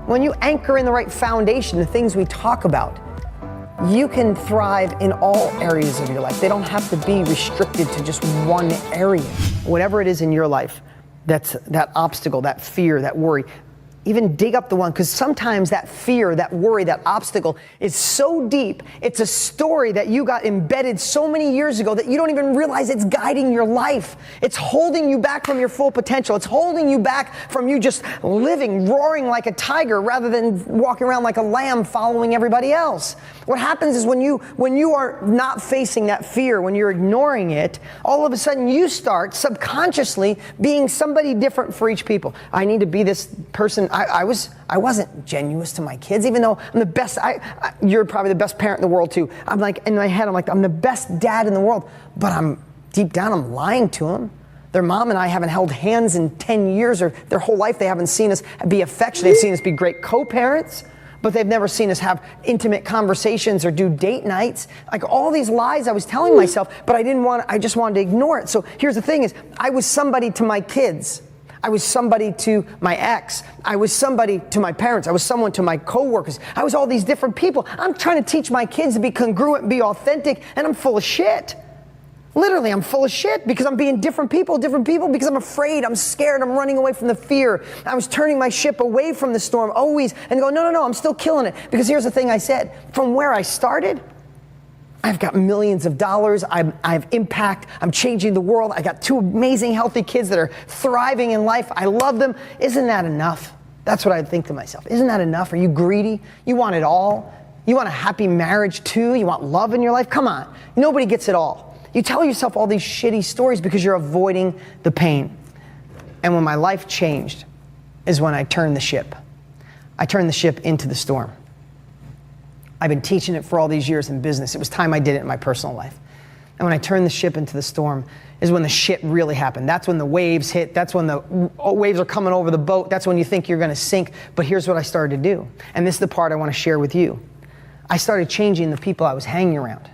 When you anchor in the right foundation, the things we talk about, you can thrive in all areas of your life. They don't have to be restricted to just one area. Whatever it is in your life, that's that obstacle, that fear, that worry, even dig up the one, because sometimes that fear, that worry, that obstacle is so deep, it's a story that you got embedded so many years ago that you don't even realize it's guiding your life. It's holding you back from your full potential. It's holding you back from you just living, roaring like a tiger rather than walking around like a lamb following everybody else. What happens is when you are not facing that fear, when you're ignoring it, all of a sudden you start subconsciously being somebody different for each people. I need to be this person. I wasn't genuine to my kids, even though I'm the best. You're probably the best parent in the world too. I'm like, in my head, I'm like, I'm the best dad in the world, but deep down, I'm lying to them. Their mom and I haven't held hands in 10 years, or their whole life they haven't seen us be affectionate. They've seen us be great co-parents, but they've never seen us have intimate conversations or do date nights. Like all these lies I was telling myself, but I just wanted to ignore it. So here's the thing is, I was somebody to my kids. I was somebody to my ex. I was somebody to my parents. I was someone to my coworkers. I was all these different people. I'm trying to teach my kids to be congruent and be authentic, and I'm full of shit. Literally, I'm full of shit because I'm being different people because I'm afraid, I'm scared, I'm running away from the fear. I was turning my ship away from the storm always and go, no, I'm still killing it. Because here's the thing I said, from where I started, I've got millions of dollars, I have impact, I'm changing the world, I got 2 amazing healthy kids that are thriving in life, I love them. Isn't that enough? That's what I think to myself. Isn't that enough? Are you greedy? You want it all? You want a happy marriage too? You want love in your life? Come on, nobody gets it all. You tell yourself all these shitty stories because you're avoiding the pain. And when my life changed is when I turned the ship. I turned the ship into the storm. I've been teaching it for all these years in business. It was time I did it in my personal life. And when I turned the ship into the storm is when the shit really happened. That's when the waves hit. That's when the waves are coming over the boat. That's when you think you're going to sink. But here's what I started to do. And this is the part I want to share with you. I started changing the people I was hanging around.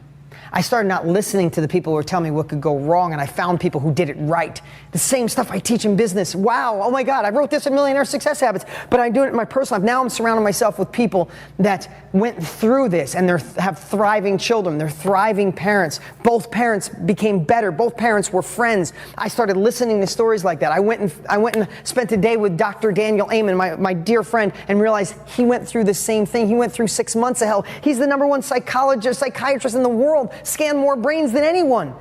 I started not listening to the people who were telling me what could go wrong, and I found people who did it right. The same stuff I teach in business. Wow, oh my God, I wrote this in Millionaire Success Habits, but I do it in my personal life. Now I'm surrounding myself with people that went through this and have thriving children. They're thriving parents. Both parents became better. Both parents were friends. I started listening to stories like that. I went and spent a day with Dr. Daniel Amen, my dear friend, and realized he went through the same thing. He went through 6 months of hell. He's the #1 psychiatrist in the world. Scanned more brains than anyone.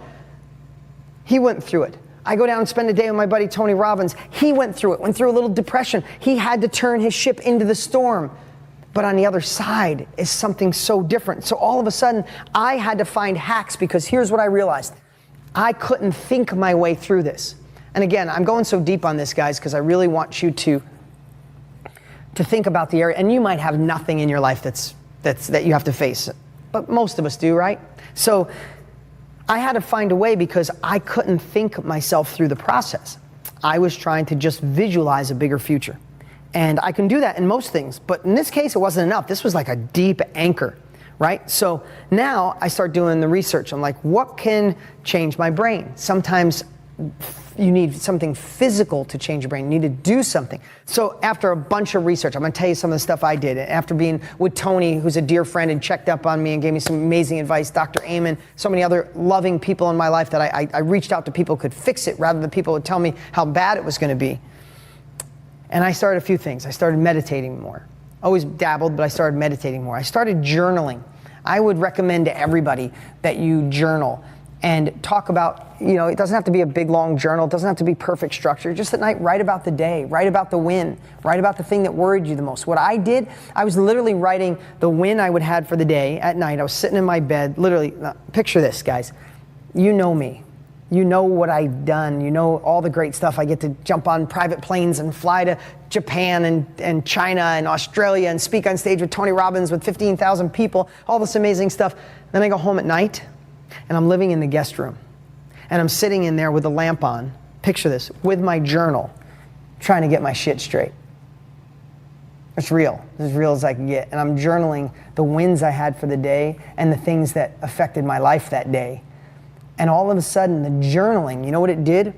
He went through it. I go down and spend a day with my buddy Tony Robbins. He went through it, went through a little depression. He had to turn his ship into the storm. But on the other side is something so different. So all of a sudden, I had to find hacks because here's what I realized. I couldn't think my way through this. And again, I'm going so deep on this, guys, because I really want you to think about the area. And you might have nothing in your life that you have to face. But most of us do, right? So I had to find a way because I couldn't think myself through the process. I was trying to just visualize a bigger future. And I can do that in most things, but in this case, it wasn't enough. This was like a deep anchor, right? So now I start doing the research. I'm like, what can change my brain? Sometimes you need something physical to change your brain. You need to do something. So after a bunch of research, I'm going to tell you some of the stuff I did. After being with Tony, who's a dear friend and checked up on me and gave me some amazing advice, Dr. Amen, so many other loving people in my life that I reached out to people who could fix it rather than people who would tell me how bad it was going to be. And I started a few things. I started meditating more. Always dabbled, but I started meditating more. I started journaling. I would recommend to everybody that you journal and talk about, it doesn't have to be a big, long journal. It doesn't have to be perfect structure. Just at night, write about the day, write about the win, write about the thing that worried you the most. What I did, I was literally writing the win I would have for the day at night. I was sitting in my bed, literally, picture this, guys. You know me. You know what I've done. You know all the great stuff. I get to jump on private planes and fly to Japan and China and Australia and speak on stage with Tony Robbins with 15,000 people, all this amazing stuff. Then I go home at night and I'm living in the guest room. And I'm sitting in there with the lamp on, picture this, with my journal, trying to get my shit straight. It's real. It's as real as I can get. And I'm journaling the wins I had for the day and the things that affected my life that day. And all of a sudden, the journaling, you know what it did?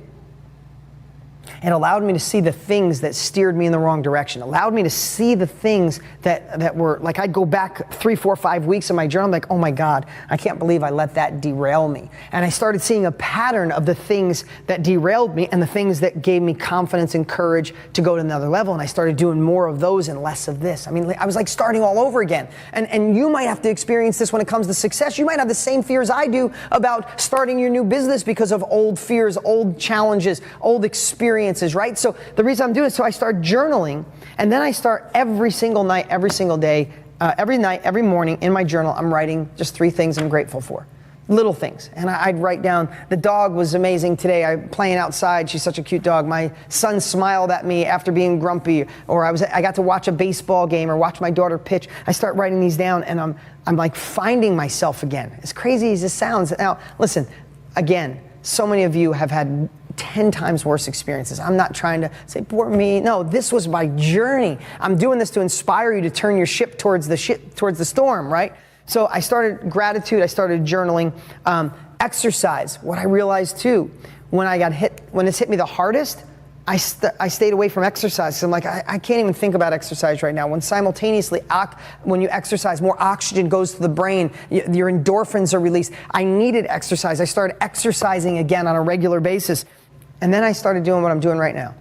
It allowed me to see the things that steered me in the wrong direction. It allowed me to see the things that were, like, I'd go back 3, 4, 5 weeks in my journal, I'm like, oh my God, I can't believe I let that derail me. And I started seeing a pattern of the things that derailed me and the things that gave me confidence and courage to go to another level. And I started doing more of those and less of this. I mean, I was like starting all over again. And you might have to experience this when it comes to success. You might have the same fears I do about starting your new business because of old fears, old challenges, old experiences, right? So the reason I'm doing it, so I start journaling, and then I start every single night, every single day, every night, every morning in my journal, I'm writing just 3 things I'm grateful for. Little things. And I'd write down, the dog was amazing today. I'm playing outside. She's such a cute dog. My son smiled at me after being grumpy, or I got to watch a baseball game or watch my daughter pitch. I start writing these down, and I'm like finding myself again. As crazy as this sounds. Now, listen, again, so many of you have had 10 times worse experiences. I'm not trying to say, poor me. No, this was my journey. I'm doing this to inspire you to turn your ship towards the storm, right? So I started gratitude. I started journaling. Exercise. What I realized too, when this hit me the hardest, I stayed away from exercise. So I'm like, I can't even think about exercise right now. When simultaneously, when you exercise, more oxygen goes to the brain, your endorphins are released. I needed exercise. I started exercising again on a regular basis. And then I started doing what I'm doing right now.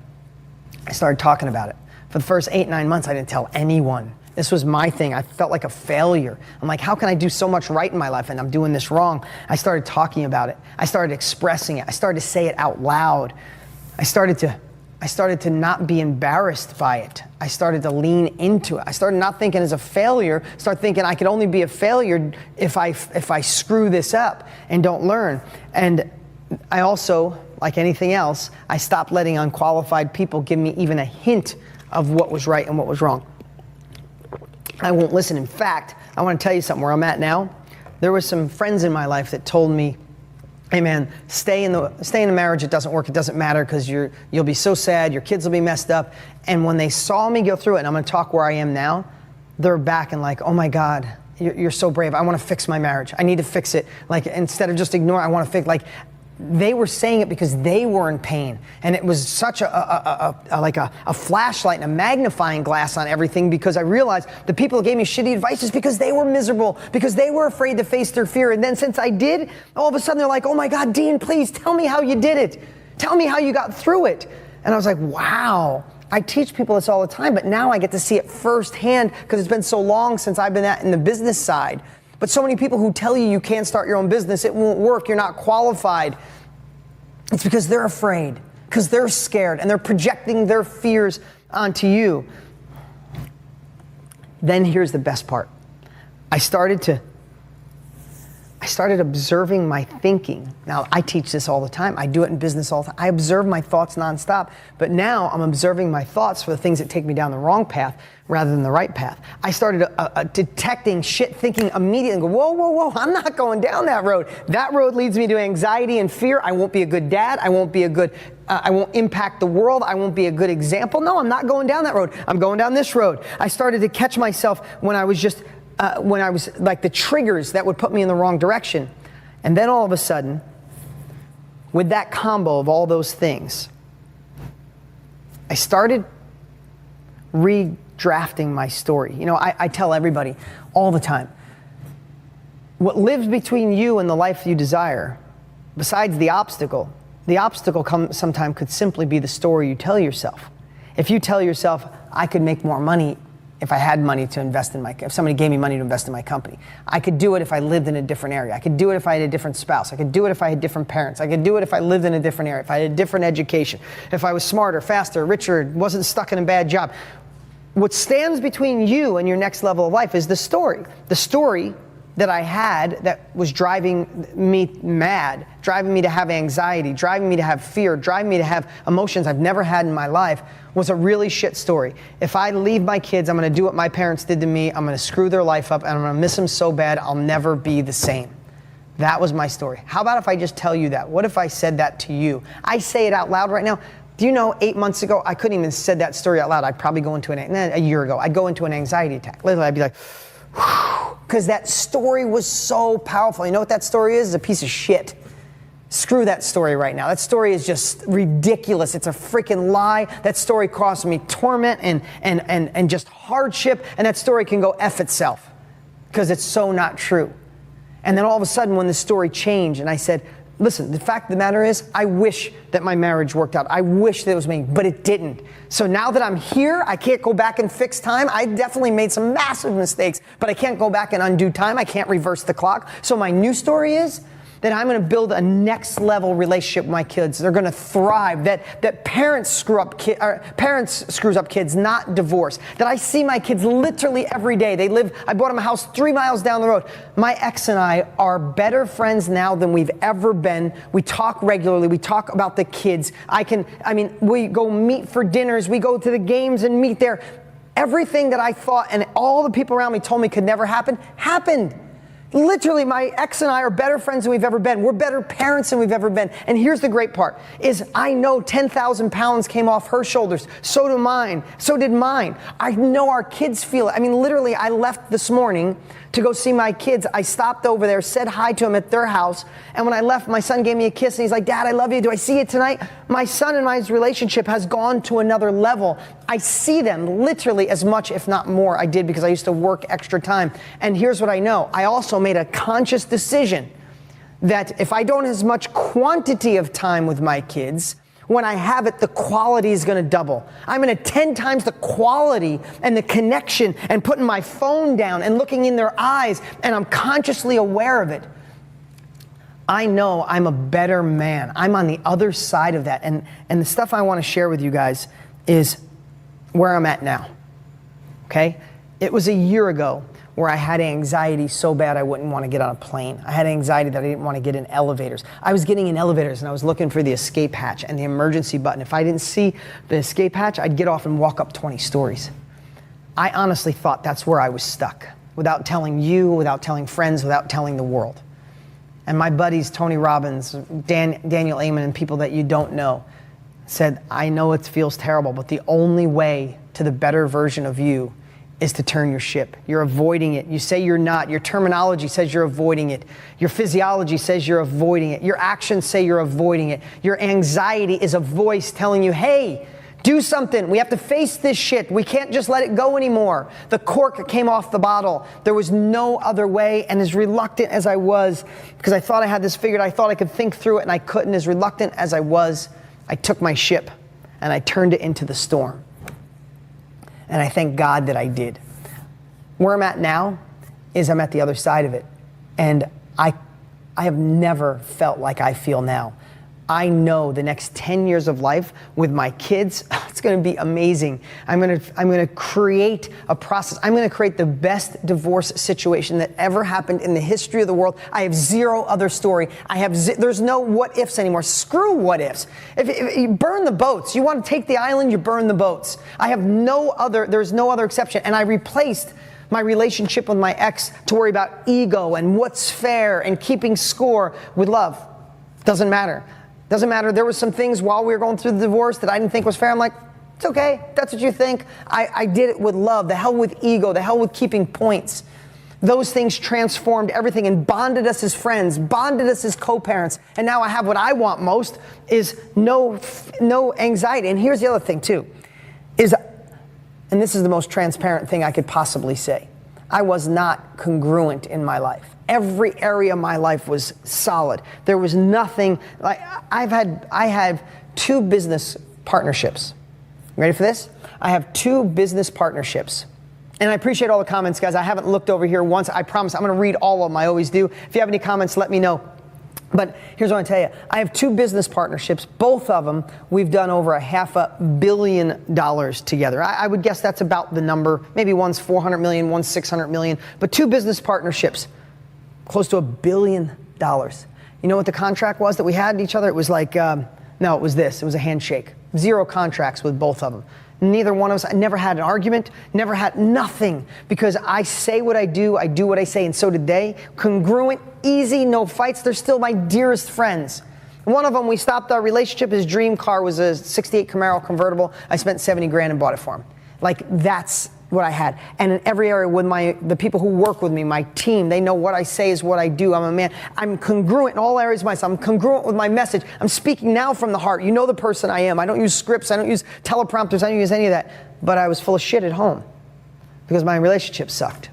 I started talking about it. For the first 8, 9 months, I didn't tell anyone. This was my thing. I felt like a failure. I'm like, how can I do so much right in my life and I'm doing this wrong? I started talking about it. I started expressing it. I started to say it out loud. I started to not be embarrassed by it. I started to lean into it. I started not thinking as a failure, start thinking I could only be a failure if I screw this up and don't learn. And I also, like anything else, I stopped letting unqualified people give me even a hint of what was right and what was wrong. I won't listen. In fact, I want to tell you something where I'm at now. There were some friends in my life that told me, hey man, stay in the marriage, it doesn't work, it doesn't matter because you'll be so sad, your kids will be messed up. And when they saw me go through it, and I'm going to talk where I am now, they're back and like, oh my God, you're so brave. I want to fix my marriage. I need to fix it. Like, instead of just ignore, I want to fix, like, they were saying it because they were in pain. And it was such a flashlight and a magnifying glass on everything, because I realized the people who gave me shitty advice is because they were miserable, because they were afraid to face their fear. And then since I did, all of a sudden they're like, oh my God, Dean, please tell me how you did it. Tell me how you got through it. And I was like, wow. I teach people this all the time, but now I get to see it firsthand because it's been so long since I've been in the business side. But so many people who tell you can't start your own business, it won't work, you're not qualified. It's because they're afraid, because they're scared, and they're projecting their fears onto you. Then here's the best part. I started observing my thinking. Now, I teach this all the time. I do it in business all the time. I observe my thoughts nonstop. But now I'm observing my thoughts for the things that take me down the wrong path rather than the right path. I started detecting shit, thinking immediately and go, whoa, whoa, whoa, I'm not going down that road. That road leads me to anxiety and fear. I won't be a good dad. I won't impact the world. I won't be a good example. No, I'm not going down that road. I'm going down this road. I started to catch myself when I was like the triggers that would put me in the wrong direction. And then all of a sudden, with that combo of all those things, I started redrafting my story. You know, I tell everybody all the time, what lives between you and the life you desire, besides the obstacle sometimes could simply be the story you tell yourself. If you tell yourself, I could make more money if I had money to invest in if somebody gave me money to invest in my company. I could do it if I lived in a different area. I could do it if I had a different spouse. I could do it if I had different parents. I could do it if I lived in a different area, if I had a different education, if I was smarter, faster, richer, wasn't stuck in a bad job. What stands between you and your next level of life is the story. The story that I had that was driving me mad, driving me to have anxiety, driving me to have fear, driving me to have emotions I've never had in my life, was a really shit story. If I leave my kids, I'm going to do what my parents did to me. I'm going to screw their life up, and I'm going to miss them so bad I'll never be the same. That was my story. How about if I just tell you that? What if I said that to you? I say it out loud right now. Do you know 8 months ago, I couldn't even said that story out loud. I'd probably go into a year ago, I'd go into an anxiety attack. Literally, I'd be like, because that story was so powerful. You know what that story is? It's a piece of shit. Screw that story right now. That story is just ridiculous. It's a freaking lie. That story caused me torment and just hardship, and that story can go F itself because it's so not true. And then all of a sudden when the story changed and I said, listen, the fact of the matter is, I wish that my marriage worked out. I wish that it was me, but it didn't. So now that I'm here, I can't go back and fix time. I definitely made some massive mistakes, but I can't go back and undo time. I can't reverse the clock. So my new story is that I'm going to build a next level relationship with my kids. They're going to thrive. That parents screws up kids, not divorce. That I see my kids literally every day. I bought them a house 3 miles down the road. My ex and I are better friends now than we've ever been. We talk regularly. We talk about the kids. We go meet for dinners. We go to the games and meet there. Everything that I thought and all the people around me told me could never happen, happened. Literally, my ex and I are better friends than we've ever been. We're better parents than we've ever been. And here's the great part, is I know 10,000 pounds came off her shoulders. So do mine. So did mine. I know our kids feel it. Literally, I left this morning to go see my kids. I stopped over there, said hi to them at their house. And when I left, my son gave me a kiss and he's like, Dad, I love you. Do I see you tonight? My son and my relationship has gone to another level. I see them literally as much, if not more, I did because I used to work extra time. And here's what I know. I also made a conscious decision that if I don't have as much quantity of time with my kids, when I have it, the quality is going to double. I'm going to 10 times the quality and the connection and putting my phone down and looking in their eyes, and I'm consciously aware of it. I know I'm a better man. I'm on the other side of that. And the stuff I want to share with you guys is where I'm at now. Okay? It was a year ago where I had anxiety so bad I wouldn't want to get on a plane. I had anxiety that I didn't want to get in elevators. I was getting in elevators and I was looking for the escape hatch and the emergency button. If I didn't see the escape hatch, I'd get off and walk up 20 stories. I honestly thought that's where I was stuck, without telling you, without telling friends, without telling the world. And my buddies, Tony Robbins, Daniel Amen, and people that you don't know, said, I know it feels terrible, but the only way to the better version of you is to turn your ship. You're avoiding it. You say you're not. Your terminology says you're avoiding it. Your physiology says you're avoiding it. Your actions say you're avoiding it. Your anxiety is a voice telling you, hey, do something. We have to face this shit. We can't just let it go anymore. The cork came off the bottle. There was no other way. And as reluctant as I was, because I thought I had this figured, I thought I could think through it and I couldn't. As reluctant as I was, I took my ship and I turned it into the storm. And I thank God that I did. Where I'm at now is I'm at the other side of it. And I have never felt like I feel now. I know the next 10 years of life with my kids, it's going to be amazing. I'm going to create a process. I'm going to create the best divorce situation that ever happened in the history of the world. I have zero other story. There's no what ifs anymore. Screw what ifs. If you burn the boats, you want to take the island, you burn the boats. There's no other exception. And I replaced my relationship with my ex to worry about ego and what's fair and keeping score with love. Doesn't matter. Doesn't matter. There was some things while we were going through the divorce that I didn't think was fair. I'm like, it's okay. That's what you think. I did it with love. The hell with ego. The hell with keeping points. Those things transformed everything and bonded us as friends, bonded us as co-parents. And now I have what I want most is no anxiety. And here's the other thing too, and this is the most transparent thing I could possibly say. I was not congruent in my life. Every area of my life was solid. There was nothing, I have 2 business partnerships. Ready for this? I have 2 business partnerships. And I appreciate all the comments, guys. I haven't looked over here once. I promise I'm going to read all of them. I always do. If you have any comments, let me know. But here's what I tell you. I have 2 business partnerships. Both of them, we've done over $500 million together. I would guess that's about the number. Maybe one's 400 million, one's 600 million. But 2 business partnerships, close to $1 billion. You know what the contract was that we had each other? It was like, no, it was this. It was a handshake. 0 contracts with both of them. Neither one of us, I never had an argument, never had nothing, because I say what I do what I say, and so did they. Congruent, easy, no fights. They're still my dearest friends. One of them, we stopped our relationship. His dream car was a '68 Camaro convertible. I spent 70 grand and bought it for him. Like, that's what I had. And in every area with the people who work with me, my team, they know what I say is what I do. I'm a man. I'm congruent in all areas of myself. I'm congruent with my message. I'm speaking now from the heart. You know the person I am. I don't use scripts. I don't use teleprompters. I don't use any of that. But I was full of shit at home because my relationship sucked.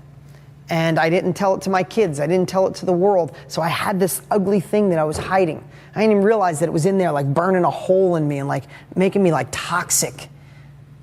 And I didn't tell it to my kids. I didn't tell it to the world. So I had this ugly thing that I was hiding. I didn't even realize that it was in there, like burning a hole in me and like making me like toxic.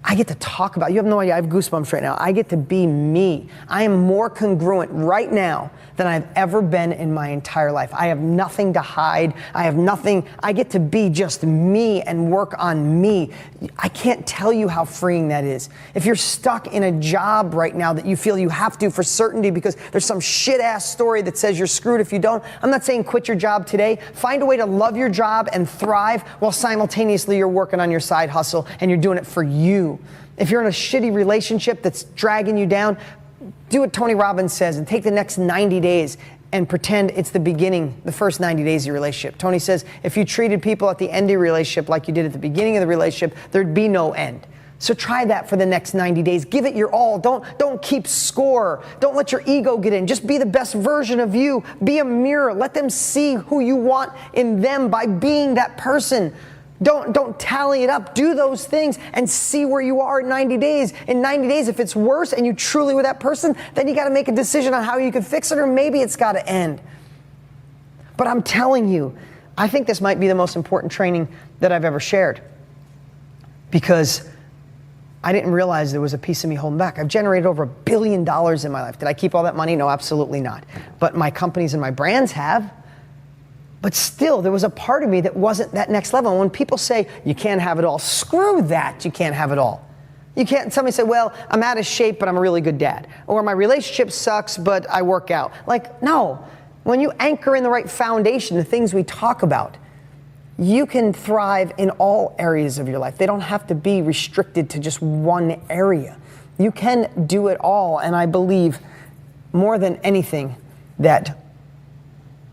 I get to talk about, you have no idea, I have goosebumps right now. I get to be me. I am more congruent right now than I've ever been in my entire life. I have nothing to hide. I have nothing, I get to be just me and work on me. I can't tell you how freeing that is. If you're stuck in a job right now that you feel you have to for certainty because there's some shit ass story that says you're screwed if you don't, I'm not saying quit your job today. Find a way to love your job and thrive while simultaneously you're working on your side hustle and you're doing it for you. If you're in a shitty relationship that's dragging you down, do what Tony Robbins says and take the next 90 days and pretend it's the beginning, the first 90 days of your relationship. Tony says, if you treated people at the end of your relationship like you did at the beginning of the relationship, there'd be no end. So try that for the next 90 days. Give it your all. Don't keep score. Don't let your ego get in. Just be the best version of you. Be a mirror. Let them see who you want in them by being that person. Don't tally it up. Do those things and see where you are in 90 days. In 90 days, if it's worse and you truly with that person, then you got to make a decision on how you can fix it, or maybe it's got to end. But I'm telling you, I think this might be the most important training that I've ever shared, because I didn't realize there was a piece of me holding back. I've generated over $1 billion in my life. Did I keep all that money? No, absolutely not. But my companies and my brands have. But still, there was a part of me that wasn't that next level. And when people say, you can't have it all, screw that, you can't have it all. You can't, somebody say, well, I'm out of shape, but I'm a really good dad. Or my relationship sucks, but I work out. Like, no. When you anchor in the right foundation, the things we talk about, you can thrive in all areas of your life. They don't have to be restricted to just one area. You can do it all. And I believe more than anything that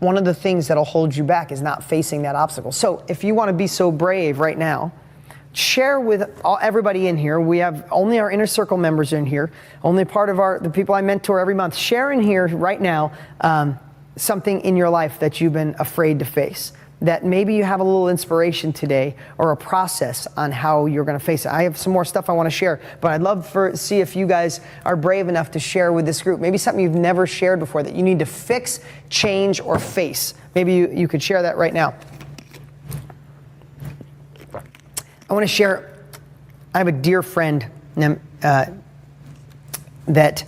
one of the things that'll hold you back is not facing that obstacle. So if you want to be so brave right now, share with everybody in here. We have only our inner circle members in here, only part of the people I mentor every month. Share in here right now something in your life that you've been afraid to face, that maybe you have a little inspiration today or a process on how you're going to face it. I have some more stuff I want to share, but I'd love to see if you guys are brave enough to share with this group. Maybe something you've never shared before that you need to fix, change, or face. Maybe you could share that right now. I want to share, I have a dear friend that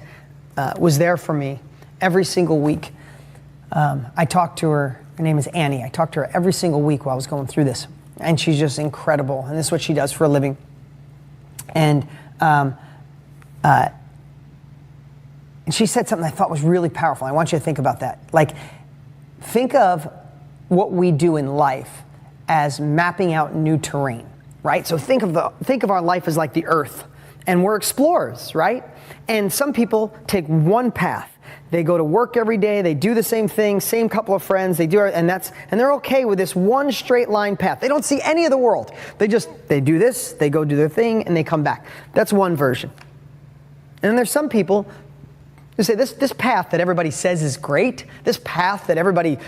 was there for me every single week. I talked to her. Her name is Annie. I talked to her every single week while I was going through this. And she's just incredible. And this is what she does for a living. And she said something I thought was really powerful. I want you to think about that. Like, think of what we do in life as mapping out new terrain, right? So think of our life as like the earth. And we're explorers, right? And some people take one path. They go to work every day, they do the same thing, same couple of friends, and they're okay with this one straight line path. They don't see any of the world. They do this, they go do their thing, and they come back. That's one version. And then there's some people who say this path that everybody says is great, this path that everybody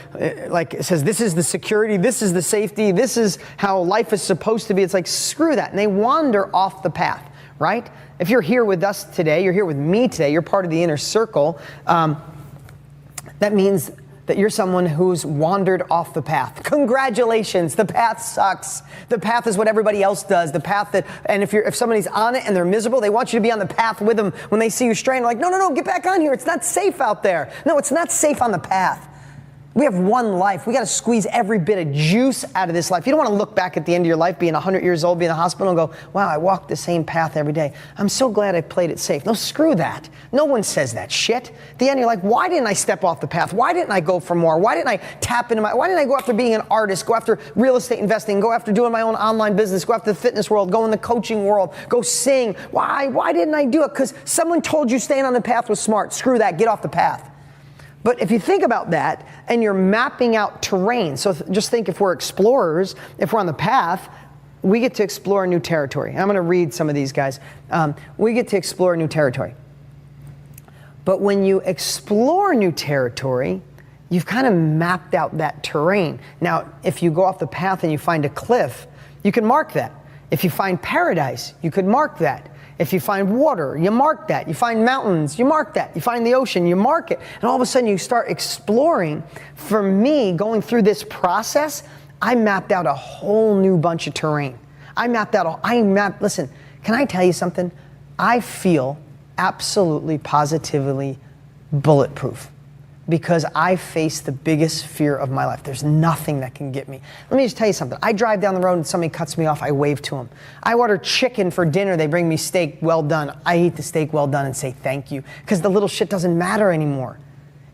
says this is the security, this is the safety, this is how life is supposed to be. It's like, screw that. And they wander off the path, right? If you're here with us today, you're here with me today, you're part of the inner circle, that means that you're someone who's wandered off the path. Congratulations, the path sucks. The path is what everybody else does. The path and if somebody's on it and they're miserable, they want you to be on the path with them. When they see you straying, they're like, no, get back on here. It's not safe out there. No, it's not safe on the path. We have one life. We got to squeeze every bit of juice out of this life. You don't want to look back at the end of your life being 100 years old, be in the hospital and go, wow, I walked the same path every day. I'm so glad I played it safe. No, screw that. No one says that shit. At the end, you're like, why didn't I step off the path? Why didn't I go for more? Why didn't I why didn't I go after being an artist, go after real estate investing, go after doing my own online business, go after the fitness world, go in the coaching world, go sing? Why didn't I do it? Because someone told you staying on the path was smart. Screw that. Get off the path. But if you think about that and you're mapping out terrain, so just think if we're explorers, if we're on the path, we get to explore new territory. And I'm going to read some of these guys. We get to explore new territory. But when you explore new territory, you've kind of mapped out that terrain. Now, if you go off the path and you find a cliff, you can mark that. If you find paradise, you could mark that. If you find water, you mark that. You find mountains, you mark that. You find the ocean, you mark it. And all of a sudden you start exploring. For me, going through this process, I mapped out a whole new bunch of terrain. Listen, can I tell you something? I feel absolutely, positively bulletproof because I face the biggest fear of my life. There's nothing that can get me. Let me just tell you something. I drive down the road and somebody cuts me off, I wave to them. I order chicken for dinner, they bring me steak well done. I eat the steak well done and say thank you because the little shit doesn't matter anymore.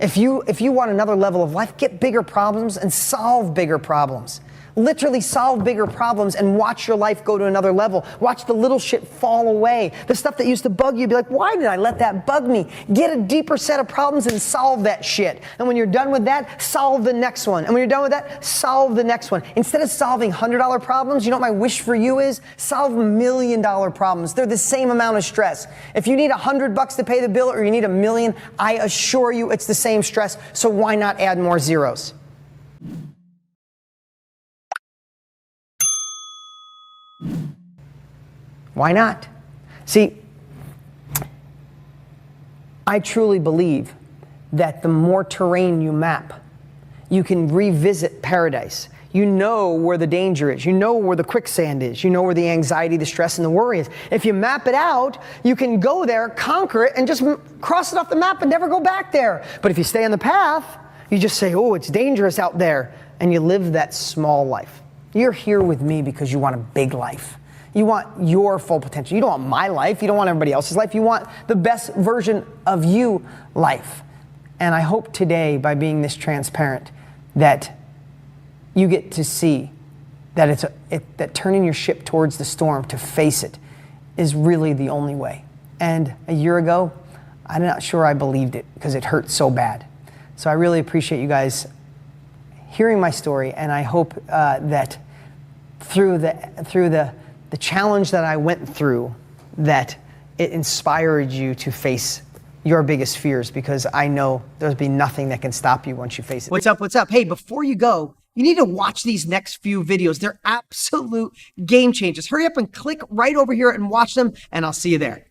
If you want another level of life, get bigger problems and solve bigger problems. Literally solve bigger problems and watch your life go to another level. Watch the little shit fall away. The stuff that used to bug you, be like, why did I let that bug me? Get a deeper set of problems and solve that shit. And when you're done with that, solve the next one. And when you're done with that, solve the next one. Instead of solving $100 problems, you know what my wish for you is? Solve $1 million problems. They're the same amount of stress. If you need $100 to pay the bill or you need $1 million, I assure you it's the same stress. So why not add more zeros? Why not? See, I truly believe that the more terrain you map, you can revisit paradise. You know where the danger is. You know where the quicksand is. You know where the anxiety, the stress, and the worry is. If you map it out, you can go there, conquer it, and just cross it off the map and never go back there. But if you stay on the path, you just say, oh, it's dangerous out there, and you live that small life. You're here with me because you want a big life. You want your full potential. You don't want my life. You don't want everybody else's life. You want the best version of you life. And I hope today, by being this transparent, that you get to see that that turning your ship towards the storm to face it is really the only way. And a year ago, I'm not sure I believed it because it hurt so bad. So I really appreciate you guys hearing my story, and I hope that through the challenge that I went through, that it inspired you to face your biggest fears, because I know there'll be nothing that can stop you once you face it. What's up? What's up? Hey, before you go, you need to watch these next few videos. They're absolute game changers. Hurry up and click right over here and watch them, and I'll see you there.